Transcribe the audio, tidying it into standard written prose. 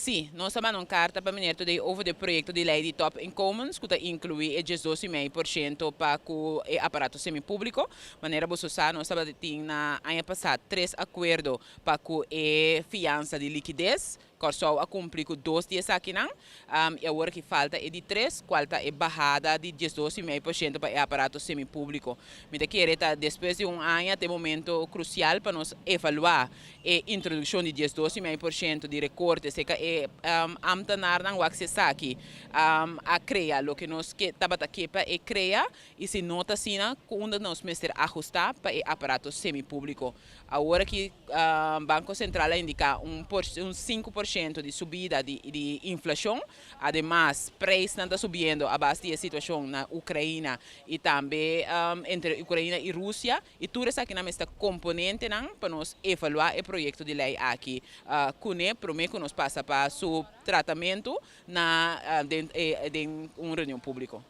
Sim, nós também não carta para menino de over de projeto de lei de top incomes, que inclui e 12,5% para o aparato semipúblico. Maneira você sabe, nós também temos na ano passado 3 acordos para o fiança de liquidez, que só a cumprir com 2 dias aqui não. E agora que falta é de 3, qual é barrada de 12,5% para o aparato semipúblico. Me querer depois de ano, até momento crucial para nós evaluar a introdução de 12,5% de recortes e amtanar não acessar aqui a criar o que nós tabata quepa e criar e se nota assim quando nós mestre ajustar para o aparato semipúblico. Agora que o Banco Central indica um 5% de subida de inflação, además preços estão subindo a base da situação na Ucrânia e também entre Ucrânia e Rússia e tudo isso aqui na mesma componente para nós evaluar o projeto de lei aqui promete que nos passa para su tratamento na de uma reunião pública.